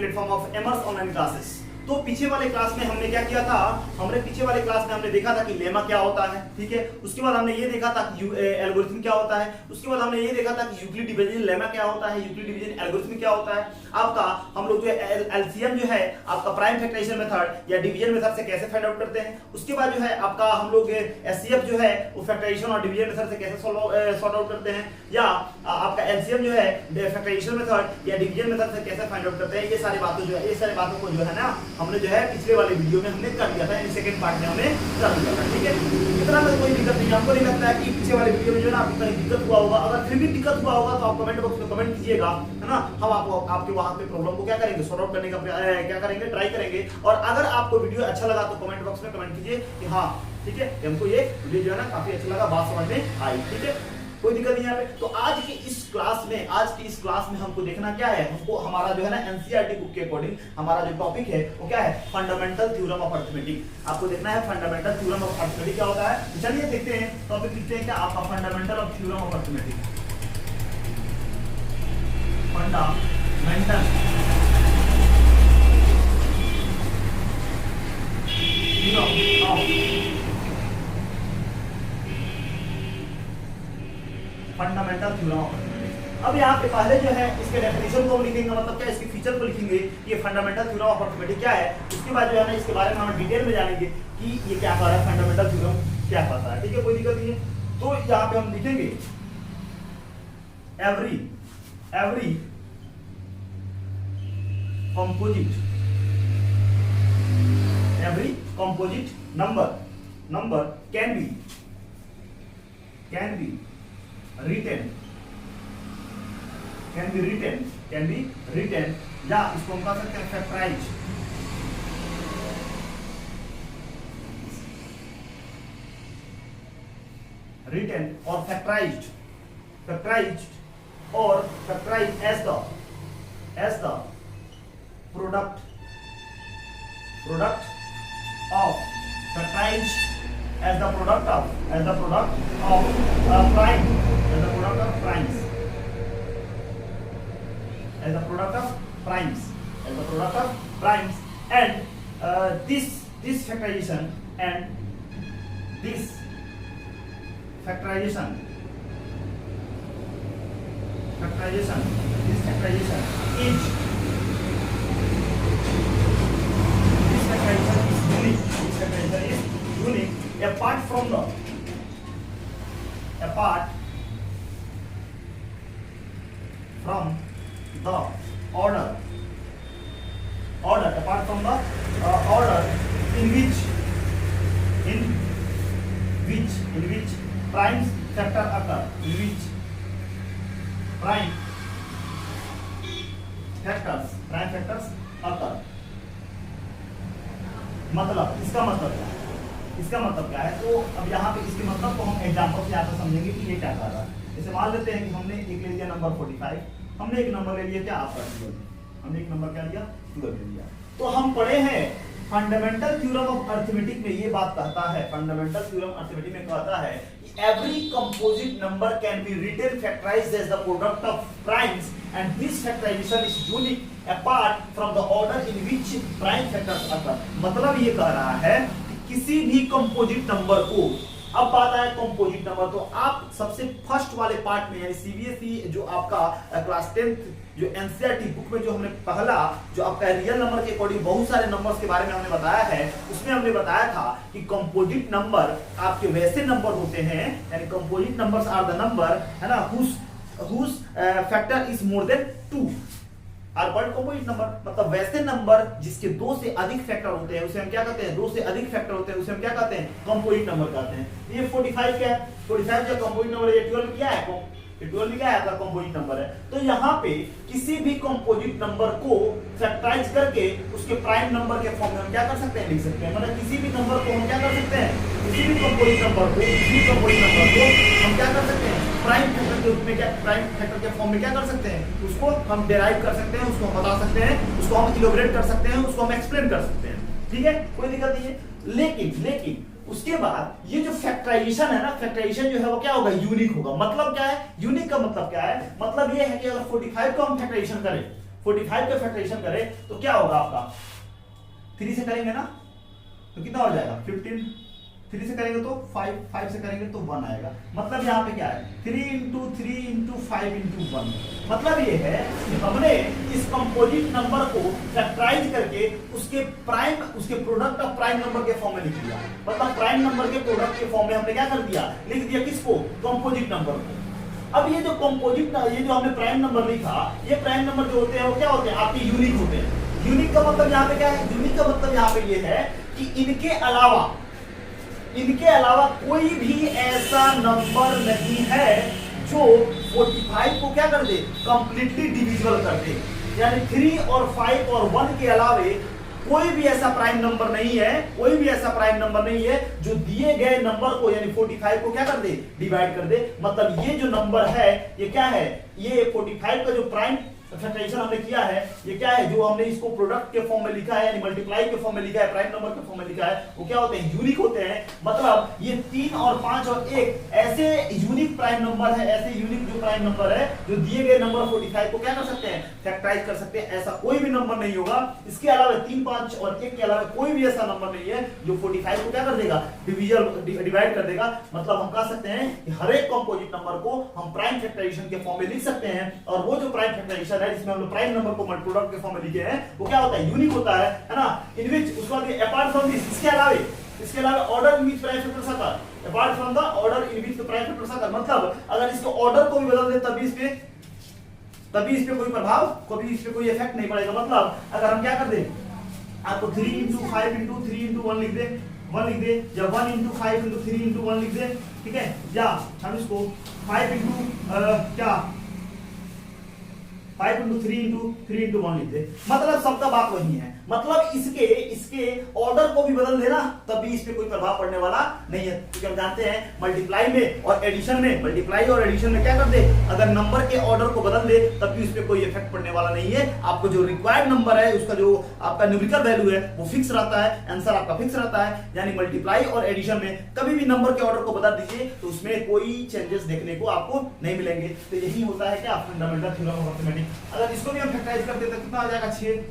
Platform of एमर्स online classes. तो पीछे वाले क्लास में हमने क्या किया था, पीछे वाले क्लास में हमने देखा था कि लेमा क्या होता है, ठीक है। उसके बाद हमने ये देखा था कि एल्गोरिथम क्या होता है। उसके बाद हमने ये देखा था कि यूक्लिड डिवीजन लेमा क्या होता है, यूक्लिड डिवीजन एल्गोरिथम क्या होता है। आपका हम लोग जो है एलसीएम जो है आपका प्राइम फैक्टराइजेशन मेथड या डिवीजन मेथड से कैसे फाइंड आउट करते हैं। उसके बाद जो है आपका हम लोग एचसीएफ जो है वो फैक्टराइजेशन और डिवीजन मेथड से कैसे सॉर्ट आउट करते हैं, या आपका एलसीएम जो है फैक्टराइजेशन मेथड या डिवीजन मेथड से कैसे फाइंड आउट करते हैं। ये सारी बातों जो है, ये सारी बातों को जो है ना हमने जो है पिछले वाले वीडियो में हमने कर दिया था, इन सेकंड पार्ट में हमने कर दिया था, ठीक है। इतना में कोई दिक्कत नहीं, हमको नहीं लगता है कि पीछे वाले वीडियो में जो है ना आपको कहीं दिक्कत हुआ होगा। अगर फिर भी दिक्कत हुआ होगा तो आप कमेंट बॉक्स में कमेंट कीजिएगा, है ना। हम आपको आपके वहां पे प्रॉब्लम को क्या करेंगे, सॉर्ट आउट करने का क्या करेंगे, ट्राई करेंगे। और अगर आपको वीडियो अच्छा लगा तो कमेंट बॉक्स में कमेंट कीजिए कि हाँ ठीक है हमको ये वीडियो जो है ना काफी अच्छा लगा, बात समझ में आई, ठीक है, कोई दिक्कत नहीं यहाँ पे। तो आज की इस क्लास में हमको देखना क्या है, हमको हमारा जो है ना एनसीईआरटी बुक के अकॉर्डिंग हमारा जो टॉपिक है वो क्या है, फंडामेंटल थ्योरम ऑफ अरिथमेटिक। आपको देखना है फंडामेंटल थ्योरम ऑफ अरिथमेटिक क्या होता है। चलिए देखते हैं, टॉपिक लिखते हैं क्या आपका, fundamental of theorem of arithmetic. Fundamental theorem of fundamental theorem of arithmetic. अब यहाँ पे पहले जो है इसके डेफिनेशन को लिखेंगे, मतलब क्या इसके फीचर को लिखेंगे, ये फंडामेंटल थ्योरम ऑफ अरिथमेटिक क्या है। उसके बाद जो है ना इसके बारे में हम डिटेल में जानेंगे कि ये क्या कर रहा है, फंडामेंटल थ्योरम क्या करता है, ठीक है, कोई दिक्कत नहीं है। तो यहाँ पे हम लिखेंगे every composite number can be written या इसको हम कह सकते हैं फैक्टराइज, written और factorized as the product of factorized as the product of prime as the product of primes and this factorization is unique apart from the order in which prime factor occur, prime factors occur। मतलब इसका मतलब क्या है, तो अब यहाँ पे इसके मतलब को हम एग्जांपल से आपको समझेंगे कि ये क्या कर रहा है। जैसे मान लेते हैं कि हमने एक ले लिया नंबर 45, हमने एक नंबर ले लिया क्या आपका 12, हमने एक नंबर क्या लिया 12 ले लिया। तो हम पढ़े हैं फंडामेंटल थ्योरम ऑफ अरिथमेटिक में ये बात कहता है, फंडामेंटल थ्योरम अरिथमेटिक में कहता है every composite number can be written factorized as the product of primes and this factorization is unique apart from the order in which prime factors occur। मतलब ये कह रहा है कि किसी भी कंपोजिट नंबर को, अब बात आया कंपोजिट नंबर, तो आप सबसे फर्स्ट वाले पार्ट में यानी सीबीएसई जो आपका क्लास 10th जो एनसीईआरटी बुक में जो हमने पहला जो आपका रियल नंबर के अकॉर्डिंग बहुत सारे नंबर्स के बारे में हमने बताया है, उसमें हमने बताया था कि कंपोजिट नंबर आपके वैसे नंबर होते हैं, यानी composite numbers are the number, है ना, whose factor is more than 2 are called composite number. मतलब वैसे नंबर जिसके 2 से अधिक फैक्टर होते हैं उसे हम क्या कहते हैं, 2 से अधिक फैक्टर होते हैं उसे हम क्या कहते हैं, कंपोजिट नंबर कहते हैं। ये 45 क्या है, 45 जो कंपोजिट नंबर है, ये 12 क्या है, 12 क्या है आपका कंपोजिट नंबर है। तो यहाँ पे किसी भी कंपोजिट नंबर को फैक्टराइज करके उसके प्राइम नंबर के फॉर्म में हम क्या कर सकते हैं, लिख सकते हैं। मतलब किसी भी नंबर को हम क्या कर सकते हैं, किसी भी कंपोजिट नंबर को हम क्या कर सकते हैं, प्राइम फैक्टर के रूप में, क्या प्राइम फैक्टर के फॉर्म में क्या कर सकते हैं, उसको हम डेराइव कर सकते हैं, उसको हम बता सकते हैं, उसको हम इलैबोरेट कर सकते हैं, उसको हम एक्सप्लेन कर सकते हैं, ठीक है, कोई दिक्कत नहीं है। लेकिन उसके बाद ये जो फैक्टराइजेशन है ना, फैक्टराइजेशन जो है वो क्या होगा, यूनिक होगा। मतलब क्या है, यूनिक का मतलब क्या है, मतलब ये है कि अगर 45 को हम फैक्टराइजेशन करें, 45 का फैक्टराइजेशन करें तो क्या होगा आपका, 3 से करेंगे ना तो कितना हो जाएगा 15, 3 से करेंगे तो 5, 5 से करेंगे तो 1 आएगा। मतलब यहाँ पे क्या है 3 इंटू 3 इंटू 5 इंटू 1। मतलब ये है कि हमने इस कंपोजिट नंबर को फैक्टराइज करके उसके प्राइम, उसके प्रोडक्ट ऑफ प्राइम नंबर के फॉर्म में लिख दिया। मतलब प्राइम नंबर के प्रोडक्ट के फॉर्म में हमने क्या कर दिया, लिख दिया किसको, कंपोजिट नंबर को। अब ये जो कंपोजिट, ये जो हमने प्राइम नंबर लिखा, ये प्राइम नंबर जो होते हैं वो क्या होते हैं, आपके यूनिक होते हैं। यूनिक का मतलब यहाँ पे क्या है, यूनिक का मतलब यहाँ पे ये है कि इनके अलावा कोई भी ऐसा नंबर नहीं है जो 45 को क्या कर दे, कंप्लीटली डिविजिबल कर दे। यानी 3 और 5 और 1 के अलावे कोई भी ऐसा प्राइम नंबर नहीं है, कोई भी ऐसा प्राइम नंबर नहीं है जो दिए गए नंबर को यानी 45 को क्या कर दे, डिवाइड कर दे। मतलब ये जो नंबर है ये क्या है, ये 45 का जो प्राइम फैक्टराइजेशन हमने किया है, ये क्या है, जो हमने इसको प्रोडक्ट के फॉर्म में लिखा है यानी मल्टीप्लाई के फॉर्म में लिखा है, प्राइम नंबर के फॉर्म में लिखा है, वो क्या होते हैं, यूनिक होते हैं। मतलब ये 3 और 5 और 1 ऐसे यूनिक प्राइम नंबर है, ऐसे यूनिक जो प्राइम नंबर है जो दिए गए नंबर 45 को क्या कर सकते हैं, फैक्टराइज कर सकते हैं। ऐसा कोई भी नंबर नहीं होगा इसके अलावा, 3, 5 और 1 के अलावा कोई भी ऐसा नंबर नहीं है जो 45 को क्या कर देगा, डिवाइड कर देगा। मतलब हम कह सकते हैं कि हर एक कंपोजिट नंबर को हम प्राइम फैक्टराइजेशन के फॉर्म में लिख सकते हैं। और वो जो प्राइम फैक्टराइजेशन जिसमें हम लोग प्राइम नंबर को प्रोडक्ट के फॉर्म में लिखे हैं वो क्या होता है, यूनिक होता है ना। इन विच उसके बाद अपार्ट फ्रॉम दिस, इसके अलावा order in which prime factors आकर, apart from the order in which the prime factors आकर। मतलब अगर इसके ऑर्डर को भी बदल दे तभी इस पे कोई प्रभाव, कभी इस पे कोई इफेक्ट नहीं पड़ेगा। मतलब अगर हम क्या कर दें, आपको 3 इंटू 5 इंटू 3 इंटू 1 लिख दे, 1 लिख दे, या 1 इंटू 5 इंटू 3 इंटू 1 लिख दे, ठीक है, या हम इसको 5 इंटू क्या 5 इंटू 3 इंटू 1 लिख दे। मतलब सबका बात वही है। मतलब इसके ऑर्डर को भी बदल देना तभी इस पे कोई प्रभाव पड़ने वाला नहीं है, क्योंकि हम जानते हैं मल्टीप्लाई में और एडिशन में, मल्टीप्लाई और एडिशन में क्या कर दे, अगर नंबर के ऑर्डर को बदल दे तब भी उस पे कोई इफेक्ट पड़ने वाला नहीं है। आपको जो रिक्वायर्ड नंबर है उसका जो आपका न्यूमेरिकल वैल्यू है वो फिक्स रहता है, आंसर आपका फिक्स रहता है। यानी मल्टीप्लाई और एडिशन में कभी भी नंबर के ऑर्डर को बदल दीजिए तो उसमें कोई चेंजेस देखने को आपको नहीं मिलेंगे। तो यही होता है क्या फंडामेंटल थ्योरम ऑफ अरिथमेटिक। अगर इसको भी हम फैक्टराइज कर देते तो कितना हो जाएगा 6,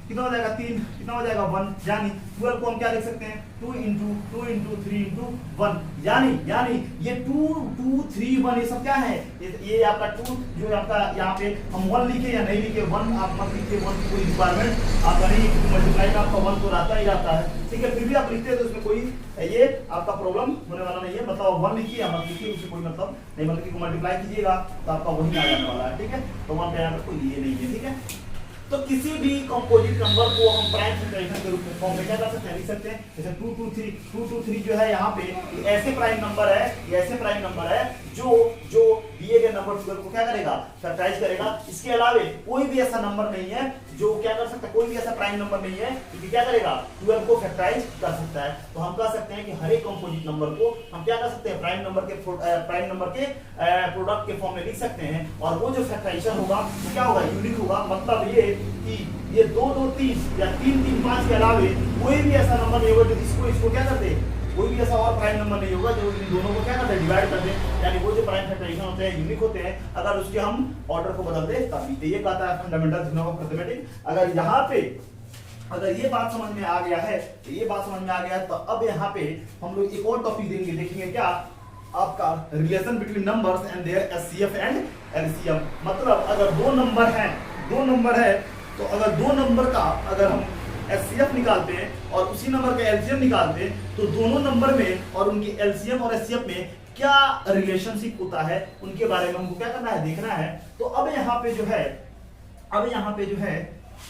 कितना हो जाएगा 3, कितना हो जाएगा 1। यानी 12 को हम क्या लिख सकते हैं, 2 इंटू 3 इंटू 1। यानी ये 2, 2, 3, 1 ये सब क्या है, ये आपका 2 जो आपका यहाँ पे हम 1 लिखे या नहीं लिखे, 1 आप मत लिखिए, 1 की कोई रिक्वायरमेंट आपका नहीं, क्योंकि मल्टीप्लाई का आपका 1 तो रहता ही रहता है, ठीक है। फिर भी आप लिखते हैं तो उसमें कोई ये आपका प्रॉब्लम होने वाला नहीं है। मतलब 1 लिखिए या मत लिखिए उससे कोई मतलब नहीं, मतलब कि मल्टीप्लाई कीजिएगा तो आपका वही आ जाने वाला है, ठीक है। तो 1 का यहाँ पर कोई ये नहीं है, ठीक है। तो किसी भी कंपोजिट नंबर को हम प्राइम फैक्टराइजेशन के रूप में फॉर्म में क्या कर सकते हैं, लिख सकते हैं। जैसे 223 जो है यहाँ पे ऐसे प्राइम नंबर है, ये ऐसे प्राइम नंबर है जो दिए गए नंबर 12 को क्या करेगा, फैक्टराइज करेगा। इसके अलावा कोई भी ऐसा नंबर नहीं है जो क्या कर सकता है, कोई भी ऐसा प्राइम नंबर नहीं है कि क्या करेगा, 12 को फैक्टराइज कर सकता है। तो हम कह सकते हैं कि हर एक कंपोजिट नंबर को हम क्या कर सकते हैं, प्राइम नंबर के प्रोडक्ट के फॉर्म में लिख सकते हैं। और वो जो फैक्टराइजेशन होगा वो क्या होगा, यूनिक होगा। मतलब ये कि ये 2, 2, 3 या 3, 3, 5 के अलावे कोई भी ऐसा नंबर नहीं होगा जो इसको क्या करते, कोई भी ऐसा और प्राइम नंबर नहीं होगा जो इन दोनों को क्या करते हैं, डिवाइड करते हैं। यानी वो जो प्राइम फैक्टराइजेशन होते हैं यूनिक होते हैं, अगर उसके हम ऑर्डर को बदल दे तभी। तो ये कहता है फंडामेंटल थ्योरम ऑफ अरिथमेटिक। अगर यहाँ पे अगर ये बात समझ में आ गया है, तो ये बात समझ में आ गया है, तो अब यहाँ पे हम लोग एक और टॉपिक देंगे, देखेंगे क्या, आपका relation between numbers and their HCF and LCM. मतलब अगर दो नंबर है तो अगर दो नंबर का अगर हम एचसीएफ निकालते हैं और उसी नंबर का एलसीएम निकालते हैं तो दोनों नंबर में और उनके एलसीएम और एचसीएफ में क्या रिलेशनशिप होता है उनके बारे में हमको क्या करना है, देखना है। तो अब यहाँ पे जो है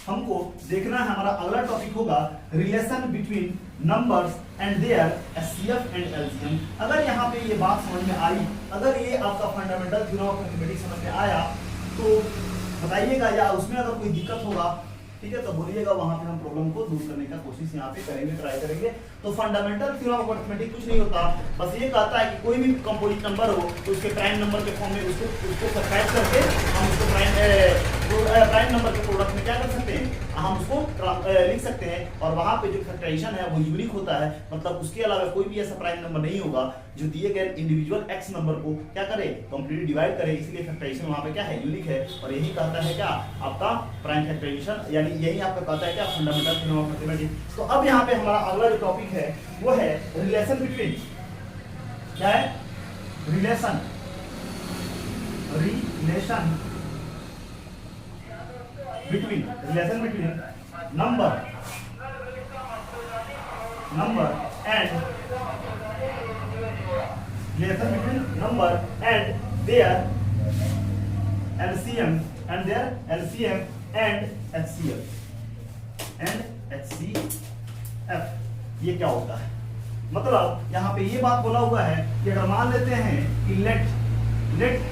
हमको देखना है, हमारा अगला टॉपिक होगा relation between numbers and their HCF and LCM. अगर यहाँ पे ये बात समझ में आई, अगर ये आपका फंडामेंटल थ्योरम ऑफ अरिथमेटिक समझ में आया तो बताइएगा, या उसमें अगर कोई दिक्कत होगा ठीक है तो बोलिएगा, वहां पे हम प्रॉब्लम को दूर करने का कोशिश यहाँ पे करेंगे, ट्राई करेंगे। तो फंडामेंटल थ्योरम ऑफ अरिथमेटिक कुछ नहीं होता, बस ये कहता है कि कोई भी कंपोजिट नंबर हो तो उसके प्राइम नंबर के फॉर्म में उसको सब्ट्रैक्ट करके हम उसको प्राइम नंबर के प्रोडक्ट में क्या कर सकते हैं, हम उसको लिख सकते हैं, और वहां पे जो फैक्टराइजेशन है वो यूनिक होता है, मतलब उसके अलावा कोई भी ऐसा प्राइम नंबर नहीं होगा जो दिए गए इंडिविजुअल एक्स नंबर को क्या करे, कंप्लीटली डिवाइड करे, इसलिए फैक्टराइजेशन वहां पे क्या है, यूनिक है। और यही कहता है क्या आपका प्राइम फैक्टराइजेशन, यानी यही आपका कहता है क्या फंडामेंटल थ्योरम ऑफ मैथमेटिक्स। तो अब यहाँ पे हमारा अगला जो टॉपिक है वो है रिलेशन बिटवीन, क्या है, relation between number and their LCM and HCF। ये क्या होता है, मतलब यहाँ पे ये बात बोला हुआ है कि अगर मान लेते हैं कि late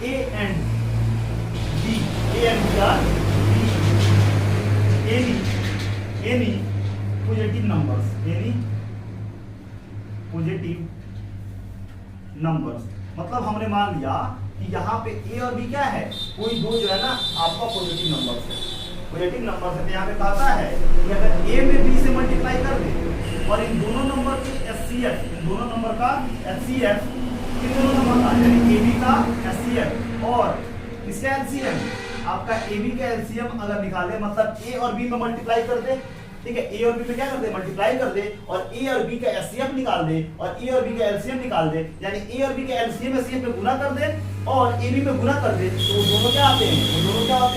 A and B are any positive numbers, मतलब हमने मान लिया कि यहाँ पे A और B क्या है, कोई दो जो है ना आपका पॉजिटिव नंबर है, तो यहाँ पे कहता है कि अगर A में B से मल्टीप्लाई कर दे और इन दोनों नंबर की HCF, इन दोनों नंबर का HCF, इन दोनों नंबर का यानी AB का HCF और इसका LCM, आपका AB का LCM अगर निकाले, मतलब A और B में मल्टीप्लाई कर दे, ठीक है, A और B में क्या कर दे, मल्टीप्लाई कर दे, और A और B का HCF निकाल दे और A और B का LCM निकाल दे, यानी A और B का LCM HCF में गुना कर दे और AB में गुना कर दे, तो वो दोनों क्या आते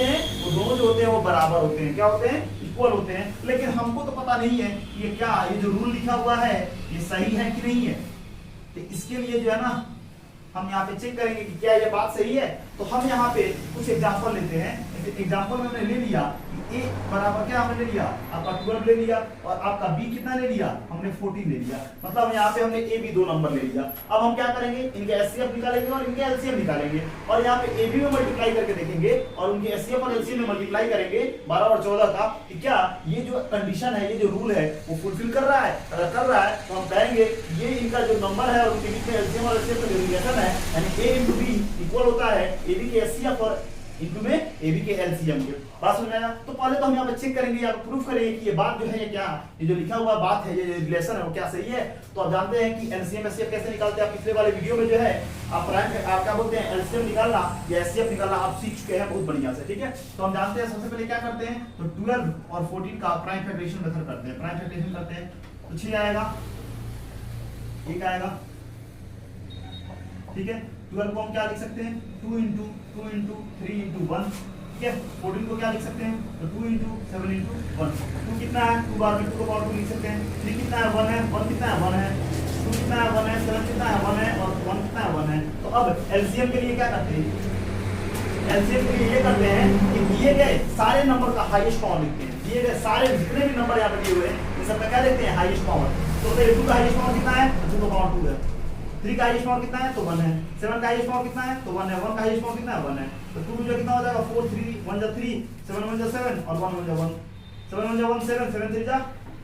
हैं, वो दोनों जो होते हैं वो बराबर होते हैं, क्या होते हैं, इक्वल होते हैं। लेकिन हमको तो पता नहीं है ये क्या, ये जो रूल लिखा हुआ है ये सही है कि नहीं है, तो इसके लिए जो है ना हम यहाँ पे चेक करेंगे कि क्या ये बात सही है। तो हम यहाँ पे कुछ एग्जांपल लेते हैं। एग्जांपल में हमने ले लिया A बराबर क्या हमने ले लिया, आपका 12 ले लिया, और आपका B कितना ले लिया, हमने 14 ले लिया, मतलब यहाँ पे हमने A B दो नंबर ले लिया। अब हम क्या करेंगे, इनके HCF निकालेंगे और इनके LCM निकालेंगे, और यहाँ पे AB में मल्टीप्लाई करके देखेंगे और उनके HCF और LCM में मल्टीप्लाई करेंगे 12 और 14 का, कि क्या ये जो कंडीशन है, ये जो रूल है वो फुलफिल कर रहा है। अगर कर रहा है तो हम कहेंगे ये इनका जो नंबर है और उनके बीच में LCM और LCM का जो रिलेशन है, यानी A into B इक्वल होता है AB के HCF और इनटू में AB के LCM के। बात समझ आया? तो पहले तो हम यहाँ पे चेक करेंगे, यहाँ पे प्रूफ करेंगे कि ये बात जो है ये क्या, ये जो लिखा हुआ बात है, ये जो रिलेशन है वो क्या सही है। तो आप जानते हैं कि LCM HCF कैसे निकालते हैं, आप पिछले वाले वीडियो में जो है आप क्या बोलते हैं, LCM निकालना या HCF निकालना आप सीख चुके हैं बहुत बढ़िया से, ठीक है। तो हम जानते हैं सबसे पहले क्या करते हैं, तो 12 और 14 का प्राइम फैक्टराइजेशन मेथड करते हैं, प्राइम फैक्टराइजेशन करते हैं, तो 6 आएगा, एक आएगा, ठीक है। 12 को हम क्या लिख सकते हैं, 2 into 3 into 1, ठीक है। 14 को क्या लिख सकते हैं, तो 2 into 7 into 1। 2 कितना है, 2 बार में 2 का पावर 2 लिख सकते हैं। 3 कितना है, 1 है, 1 कितना है, 1 है, 2 कितना है, 1 है, 7 कितना है, 1 है, और 1 कितना है, 1 है। तो अब LCM के लिए क्या करते हैं, LCM के लिए ये करते हैं कि दिए गए सारे नंबर का हाईएस्ट पावर लिखते हैं, दिए गए सारे जितने भी नंबर यहाँ पे दिए हुए हैं इन सब का क्या लिखते हैं, हाईएस्ट पावर। तो 2 का हाईएस्ट पावर कितना है, 2 का पावर 2 है। 3 का हाईएस्ट पावर कितना है, तो 1 है। 7 का हाईएस्ट पावर कितना है, तो 1 है। 1 का हाईएस्ट पावर कितना है, 1 है। तो 2 जो कितना हो जाएगा, 4 3 1 जा 3 7 1 जा 7 और 1 1 जा 1, 7 1 जा 1 7 7 3 जा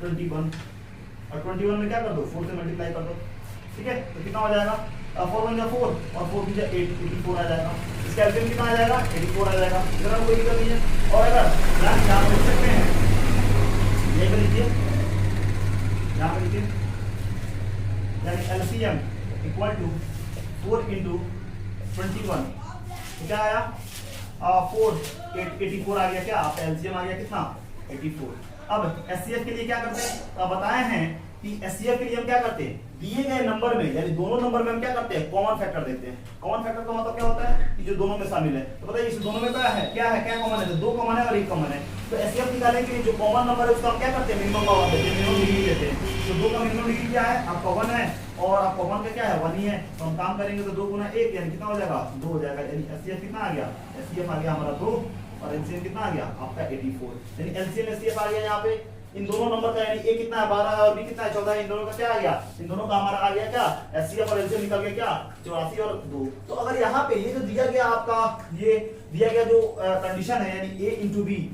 21, और 21 में क्या कर दो, 4 से मल्टीप्लाई कर दो, ठीक है। तो कितना हो जाएगा, 4 1 जा 4 और 4 2 जा 8, 84 आ जाएगा। इसका एलसीएम कितना आ जाएगा, 84 आ जाएगा। इतना कोई दिक्कत नहीं है। और अगर यहाँ पे लिख सकते हैं, ये पे लिखिए, यहाँ पे लिखिए, यानी एलसीएम इक्वल टू 4 into 21, तो क्या आया, 84 आ गया, क्या आपका एलसीएम आ गया कितना, 84। अब एचसीएफ के लिए क्या करते हैं, तो बताए हैं कि एचसीएफ के लिए हम क्या करते हैं, दिए गए नंबर में यानी दोनों नंबर में हम क्या करते हैं, कॉमन फैक्टर देते हैं। कॉमन फैक्टर का मतलब क्या होता है कि जो दोनों में शामिल है। तो बताइए इस दोनों में क्या है, क्या कॉमन है, तो 2 कॉमन है और 1 कॉमन है। तो एचसीएफ निकालने के लिए जो कॉमन नंबर है उसका हम क्या करते हैं, मिनिमम पावर देते हैं, मिनिमम डिग्री लेते हैं। तो 2 का मिनिमम डिग्री क्या है, आपका 1 है, और आपका 1 का क्या है, 1 ही है। तो हम काम करेंगे तो 2 गुना 1 यानी कितना हो जाएगा, 2 हो जाएगा। यानी एचसीएफ कितना आ गया, एचसीएफ आ गया हमारा 2 और एलसीएम कितना आ गया आपका 84। यानी एलसीएम एचसीएफ आ गया यहाँ पे इन दोनों नंबर का, यानी ए कितना है 12 है और बी कितना है 14 है। इन दोनों का क्या आ गया, इन दोनों का हमारा आ गया क्या, एचसीएफ और एलसीएम निकल गया क्या, 84 और 2। तो अगर यहाँ पे ये जो दिया गया आपका, ये दिया गया जो कंडीशन है यानी ए इंटू बी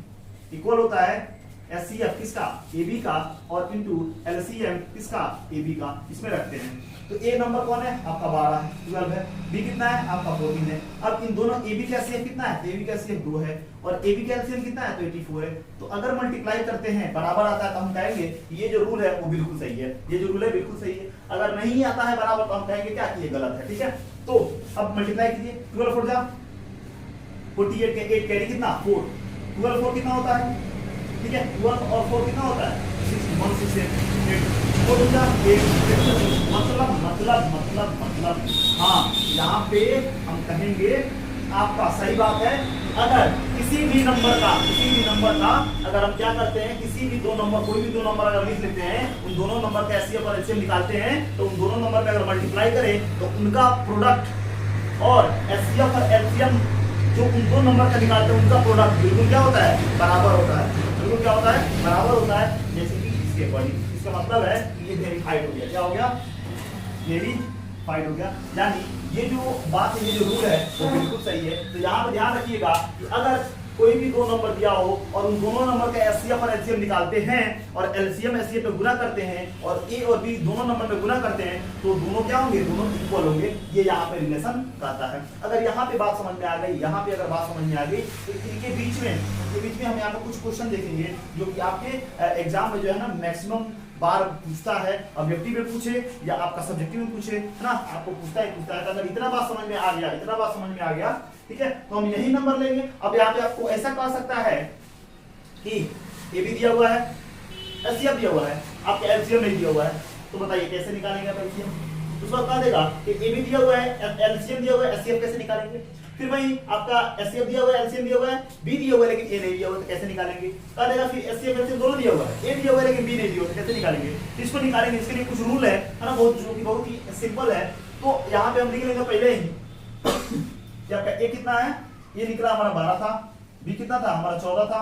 इक्वल होता है एचसीएफ किसका, ए बी का, और इंटू एलसीएम किसका, ए बी का, इसमें रखते हैं। तो ए नंबर कौन है आपका 12 है, 12 है, बी कितना है आपका 14 है। अब इन दोनों ए बी का एचसीएफ कितना है, ए बी का एचसीएफ 2 है और ए बी का एलसीएम कितना है तो 84 है। तो अगर मल्टीप्लाई करते हैं बराबर आता है तो हम कहेंगे ये जो रूल है वो बिल्कुल सही है, ये जो रूल है बिल्कुल सही है। अगर नहीं आता है बराबर तो हम कहेंगे क्या कि ये गलत है, ठीक है। तो अब मल्टीप्लाई कीजिए, 12 4 जा 48 के 8 कैरी कितना 4, 12 4 कितना होता है, ठीक है, 12 और 4 कितना होता है 61 68 मतलब हाँ यहाँ पे हम कहेंगे आपका सही बात है। अगर किसी भी नंबर का अगर हम क्या करते हैं, किसी भी दो नंबर, कोई भी दो नंबर अगर लिख लेते हैं, उन दोनों नंबर का एचसीएफ और एलसीएम निकालते हैं, तो उन दोनों नंबर पे अगर मल्टीप्लाई करें तो उनका प्रोडक्ट और एचसीएफ और एलसीएम जो उन दो नंबर का निकालते हैं उनका प्रोडक्ट बिल्कुल क्या होता है बराबर होता है, बिल्कुल क्या होता है बराबर होता है। जैसे कि इसके अकॉर्डिंग, इसका मतलब है कि ये वेरीफाइड हो गया, क्या हो गया वेरीफाइड हो गया, यानी ये जो बात है, ये जो रूल है वो बिल्कुल सही है। तो यहाँ पर ध्यान रखिएगा कि अगर कोई भी दो नंबर दिया हो और उन दोनों नंबर का एचसीएफ और एलसीएम निकालते हैं और एलसीएम एचसीएफ पे गुना करते हैं और ए और बी दोनों नंबर पे गुना करते हैं तो दोनों क्या होंगे, दोनों इक्वल होंगे, ये यहाँ पे रिलेशन कहता है। अगर यहाँ पे बात समझ में आ गई, यहाँ पे अगर बात समझ में आ गई तो इनके बीच में हम यहाँ पे कुछ क्वेश्चन देखेंगे जो कि आपके एग्जाम में जो है ना मैक्सिमम बार पूछता है, ऑब्जेक्टिव में पूछे या आपका सब्जेक्टिव में पूछे, है ना, आपको पूछता है। तो अगर इतना बात समझ में आ गया, ठीक है, तो हम यही नंबर लेंगे। अब यहाँ पे आपको ऐसा कह सकता है कि ए बी दिया हुआ है, एचसीएफ दिया हुआ है, आपका एलसीएम नहीं दिया हुआ है, तो बताइए कैसे निकालेंगे आप एलसीएम। उसको कह देगा कि ए बी दिया हुआ है, एलसीएम दिया हुआ है, एचसीएफ कैसे निकालेंगे। फिर वही आपका एचसीएफ दिया हुआ है, एलसीएम दिया हुआ है, बी दिया हुआ है लेकिन ए नहीं दिया हुआ तो कैसे निकालेंगे। कह देगा फिर एचसीएफ एलसीएम दोनों दिया हुआ है, ए दिया हुआ है लेकिन बी नहीं दिया हुआ तो कैसे निकालेंगे। इसको निकालेंगे, इसके लिए कुछ रूल है ना, बहुत ही सिंपल है। तो यहाँ पे हम लिख लेंगे पहले ही कि आपका ए कितना है, ये निकला हमारा 12 था, बी कितना था हमारा 14 था,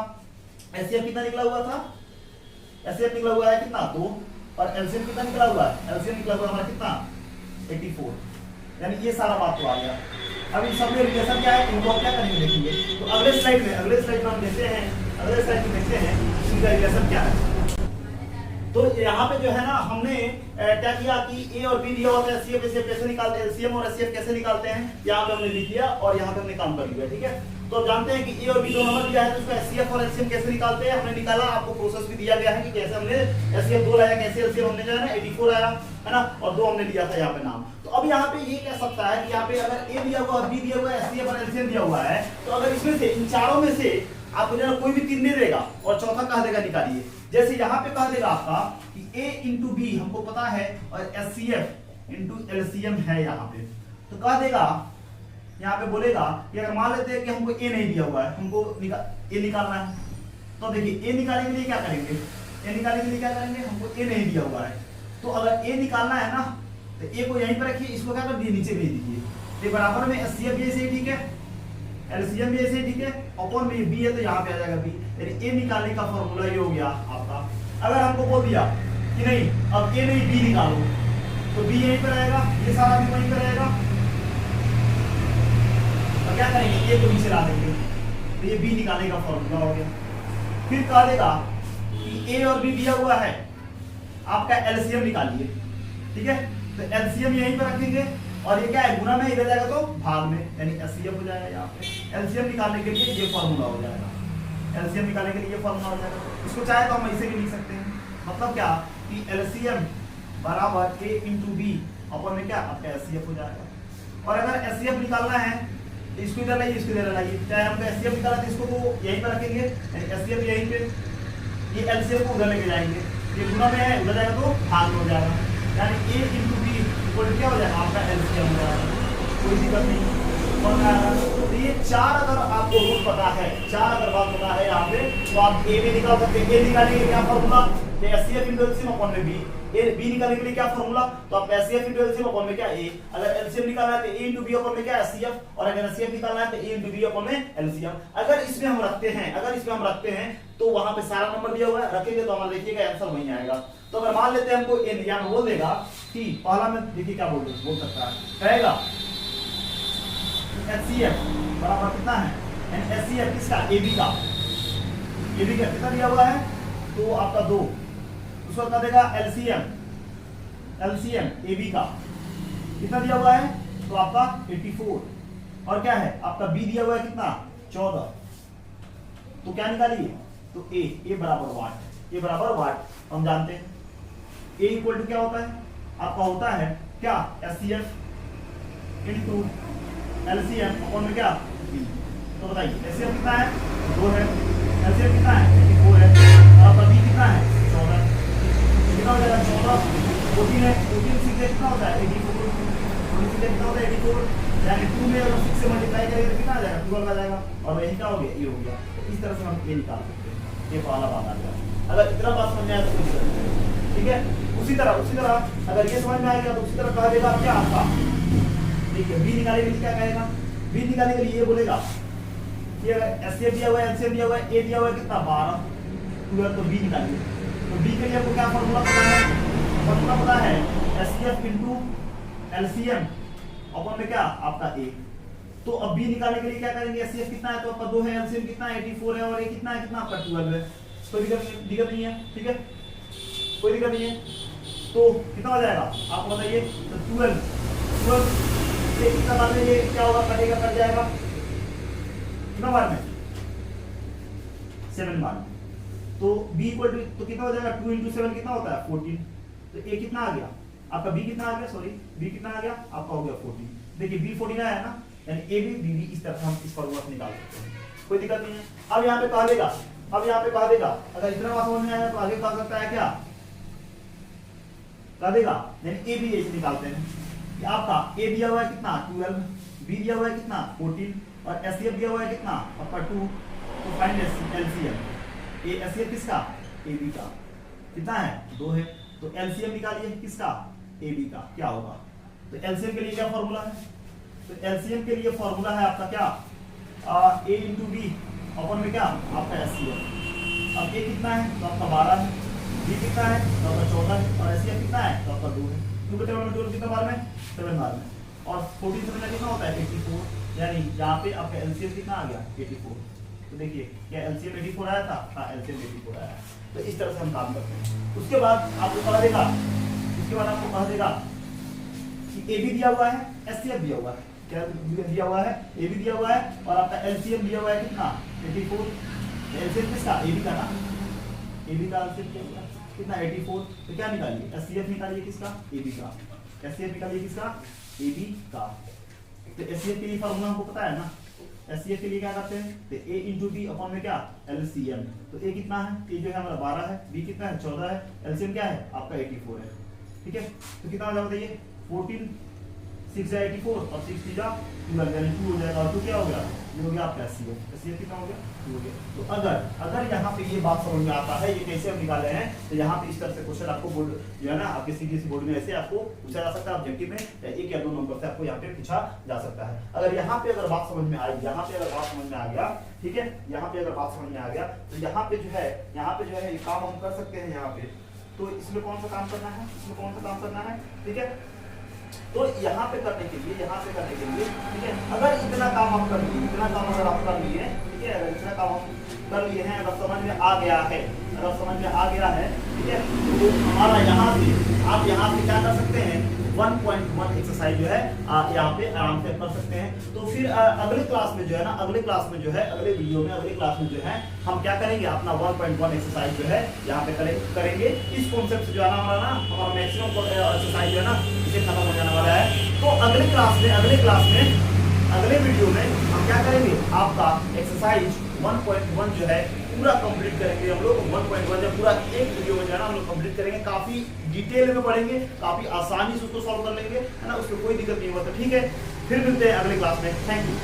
एचसीएफ कितना निकला हुआ था, एचसीएफ निकला हुआ है कितना 2 और एलसीएम कितना निकला हुआ है, एलसीएम निकला हुआ हमारा कितना 84, यानी ये सारा बात तो आ गया। अब इन सब में रिलेशन क्या है, इनको क्या करेंगे देखेंगे। तो अगले स्लाइड में हम देखते हैं, इनका रिलेशन क्या है। तो यहाँ पे जो है ना हमने क्या किया कि ए और बी दिया होता है, एचसीएफ एचसीएफ कैसे निकालते हैं, एलसीएम और एचसीएफ कैसे निकालते हैं, यहाँ पे हमने लिख दिया और यहाँ पे हमने काम कर लिया, ठीक है। तो अब जानते हैं कि ए और बी दो नंबर दिया है तो उसको एचसीएफ और एलसीएम कैसे निकालते हैं, हमने निकाला, आपको प्रोसेस भी दिया गया है कि कैसे हमने एचसीएफ 2 लाया, कैसे एलसीएम हमने जो है ना 84 आया, है ना, और 2 हमने लिया था यहाँ पे नाम। तो अब यहाँ पे ये कह सकता है कि यहाँ पे अगर ए दिया हुआ और बी दिया हुआ है, एचसीएफ और एलसीएम दिया हुआ है, तो अगर इसमें से इन चारों में से आपको जो है कोई भी 3 नहीं देगा और चौथा कह देगा निकालिए। जैसे यहाँ पे कह देगा आपका कि a इंटू बी हमको पता है और एचसीएफ इंटू एलसीएम है यहाँ पे, तो कह देगा यहाँ पे बोलेगा कि अगर मान लेते हैं कि हमको a नहीं दिया हुआ है, हमको a निकालना है, तो देखिए a निकालने के लिए क्या करेंगे, हमको a नहीं दिया हुआ है, तो अगर a निकालना है ना तो a को यहीं पर रखिए, इसको क्या कर दिए नीचे भेज दीजिए, तो बराबर में एचसीएफ भी ऐसे ही ठीक है, एलसीएम भी ऐसे ठीक है, अपॉन में बी है तो यहाँ पे आ जाएगा बी, यानी ए निकालने का फॉर्मूला ये हो गया आपका। अगर हमको बोल दिया कि नहीं अब ए नहीं बी निकालो, तो बी यहीं पर रहेगा, ये सारा भी वहीं पर रहेगा, तो क्या करेंगे ए को नीचे ला देंगे, तो ये बी निकालने का फॉर्मूला हो गया। फिर कह देगा कि ए और बी दिया हुआ है, आपका एलसीएम निकालिए, ठीक है, तो एलसीएम यहीं पर रखेंगे और ये क्या है गुना में इधर जाएगा तो भाग में, यानी एचसीएफ हो जाएगा यहाँ पे। एलसीएम निकालने के लिए ये फॉर्मूला हो जाएगा, एलसीएम निकालने के लिए ये फॉर्मूला हो जाएगा। इसको चाहे तो हम ऐसे भी लिख सकते हैं, मतलब क्या कि एलसीएम बराबर ए इंटू बी अपन में क्या आपका एचसीएफ हो जाएगा। और अगर एचसीएफ निकालना है तो इसको इधर लाइए, इसको इधर लाइए, चाहे हमको एचसीएफ निकालना है इसको तो यहीं पर रखेंगे, एचसीएफ यहीं पे, ये एलसीएफ को उधर लेके जाएंगे, ये गुना में है उधर जाएगा तो भाग में हो जाएगा, यानी ए इंटू बी क्या हो जाएगा आपका एलसीएम हो जाएगा, कोई दिक्कत नहीं। तो ये 4 अगर आपको रूल पता है, 4 अगर बात पता है यहाँ पे, तो आप ए भी निकाल सकते हैं। ए निकालने के लिए क्या formula, HCF into LCM upon में बी, ए बी निकालने के लिए क्या फॉर्मूला, तो आप एचसीएफ इंटू एलसीएम अपॉन में क्या ए, अगर एलसीएम निकालना है तो ए इंटू बी अपॉन में क्या एचसीएफ, और अगर एचसीएफ निकालना है तो ए इंटू बी अपॉन में एलसीएम। अगर इसमें हम रखते हैं तो वहां पे सारा नंबर दिया हुआ है, रखेंगे तो हमारा देखिएगा आंसर वहीं आएगा। तो अगर मान लेते हैं हमको ए यहाँ बोल देगा कि पहला में देखिए क्या बोल सकता है, कहेगा एचसीएफ बराबर कितना है, एचसीएफ किसका एबी का, एबी का कितना दिया हुआ है तो आपका 2, उसको बता देगा एलसीएम एबी का कितना दिया हुआ है, तो आपका 84, और क्या है आपका बी दिया हुआ है कितना 14, तो क्या निकालिए, तो ए बराबर वाट, ए बराबर वाट हम जानते हैं। ए इक्वल टू क्या होता है, आपका होता है क्या एचसीएफ इनटू एलसीएम अपॉन में क्या बी। तो बताइए एचसीएफ कितना है 2 है, एलसीएम कितना है 84 है, और आपका बी कितना है 14, कितना हो जाएगा 14, 14 है, 14 6 कितना होता है 84, 14 6 कितना होता है 84, यानी 2 में अगर 6 से मल्टीप्लाई करेंगे तो कितना आ जाएगा 12 आ जाएगा, और यही क्या हो गया ये हो गया। तो इस तरह से हम ये निकाल सकते हैं, ये पहला बात आ गया। अगर इतना बात समझ में आया तो कुछ ठीक है। उसी तरह अगर ये समझ में आ गया तो उसी तरह कह देगा क्या आपका, देखिए बी निकालने के लिए क्या कहेगा, बी निकालने के लिए ये बोलेगा कि अगर एचसीएफ दिया हुआ है, एलसीएम दिया हुआ है, ए दिया हुआ है कितना 12, तो बी निकालिए। तो बी के लिए आपको क्या फॉर्मूला पता है, फॉर्मूला पता है एचसीएफ इनटू एलसीएम अपॉन में क्या आपका ए। तो अब बी निकालने के लिए क्या करेंगे, एचसीएफ कितना है तो आपका 2 है, एलसीएम कितना है 84 है, और ए कितना है, कितना आपका 12 है। कोई दिक्कत नहीं है, ठीक है, कोई दिक्कत नहीं है। तो कितना हो जाएगा आप बताइए, तो 12 से कितना बार में ये क्या होगा, कटेगा, कट जाएगा कितना बार में 7 बार में। तो b इक्वल टू तो कितना हो जाएगा 2 × 7 कितना होता है 14। तो a कितना आ गया आपका, b कितना आ गया, सॉरी b कितना आ गया आपका हो गया 14। देखिए b 14 आया ना, यानी a b b b इस तरह हम इस फॉर्मूला से निकाल सकते हैं, कोई दिक्कत नहीं है। अब यहाँ पे कहा देगा, अब यहाँ पे कहा देगा अगर इतना बात समझ में आया तो आगे कह सकता है क्या कह देगा, यानी ए बी ऐसे निकालते हैं कि आपका ए दिया हुआ है कितना 12, बी दिया हुआ है कितना 14, और एचसीएफ दिया हुआ है कितना आपका 2। तो फाइंड एलसीएम, ए एचसीएफ किसका ए बी का कितना है 2 है, तो एलसीएम निकालिए किसका ए बी का, क्या होगा। तो एलसीएम के लिए क्या फॉर्मूला है, तो एलसीएम के लिए फॉर्मूला है आपका क्या ए इंटू बी अपॉन में क्या आपका एचसीएफ। अब ए कितना है तो आपका 12 है, बी कितना है तो आपका 14 है, और एचसीएफ कितना है तो आपका 2 है। 2 बटे 1 में कितना बार में 7 बार में, और 14 से कितना होता है 84, यानी यहाँ पे आपका एलसीएम कितना आ गया 84। तो देखिए क्या एलसीएम 84 आया था, हाँ एलसीएम 84 आया। तो इस तरह से हम काम करते हैं। उसके बाद आपको कह देगा, उसके बाद आपको कह देगा कि ए बी दिया हुआ है, एचसीएफ दिया हुआ है, क्या दिया हुआ है ए बी दिया हुआ है, और आपका एलसीएम दिया हुआ है कितना 84। एलसीएम किसका ए बी का ना, ए बी का एलसीएम क्या हुआ कितना 84। तो क्या निकालिए एचसीएफ निकालिए किसका ए बी का, एचसीएफ निकालिए किसका ए बी का। तो एचसीएफ के लिए फॉर्मूला हमको पता है ना, एचसीएफ के लिए क्या करते हैं तो ए इंटू बी अपॉन में क्या एलसीएम। तो ए कितना है, ए जो है हमारा 12 है, बी कितना है 14 है, एलसीएम क्या है आपका 84 है, ठीक है। तो कितना हो जाएगा बताइए 14 6 है 84 और 6 3 12 यानी 2 हो जाएगा, और 2 क्या हो गया ये हो गया आपका एचसीएफ। एचसीएफ कितना हो गया 2 हो गया। तो अगर यहाँ पे ये बात समझ में आता है ये कैसे हम निकाले हैं, तो यहाँ पे इस तरह से क्वेश्चन आपको बोर्ड जो है ना आपके सीबीएसई बोर्ड में ऐसे आपको पूछा जा सकता है, ऑब्जेक्टिव में 1 या 2 नंबर से आपको यहाँ पे पूछा जा सकता है। अगर यहाँ पे अगर बात समझ में आई, यहाँ पे अगर बात समझ में आ गया, ठीक है, यहाँ पे अगर बात समझ में आ गया तो यहाँ पे जो है ये काम हम कर सकते हैं यहाँ पे। तो इसमें कौन सा काम करना है, इसमें कौन सा काम करना है, ठीक है। तो यहाँ पे करने के लिए, ठीक है, अगर इतना काम आप कर लिए, इतना काम अगर आप कर लिए, ठीक है, अगर इतना काम हम कर लिए हैं, अगर समझ में आ गया है, ठीक है, तो हमारा यहाँ से आप यहाँ से क्या कर सकते हैं 1.1 एक्सरसाइज जो है यहाँ पे आराम से कर सकते हैं। तो फिर अगले क्लास में जो है ना, अगले वीडियो में, अगले क्लास में जो है हम क्या करेंगे अपना 1.1 एक्सरसाइज जो है यहाँ पे करेंगे। इस कॉन्सेप्ट से जो है ना हमारा मैक्सिमम एक्सरसाइज जो है ना इसे खत्म हो जाने वाला है। तो अगले वीडियो में हम क्या करेंगे आपका एक्सरसाइज 1.1 जो है पूरा कंप्लीट करेंगे हम लोग। 1.1 जब पूरा एक वीडियो में जो है ना हम लोग कंप्लीट करेंगे, काफी डिटेल में पढ़ेंगे, काफी आसानी से उसको सॉल्व कर लेंगे, है ना, उसमें कोई दिक्कत नहीं होता। ठीक है, फिर मिलते हैं अगले क्लास में। Thank you.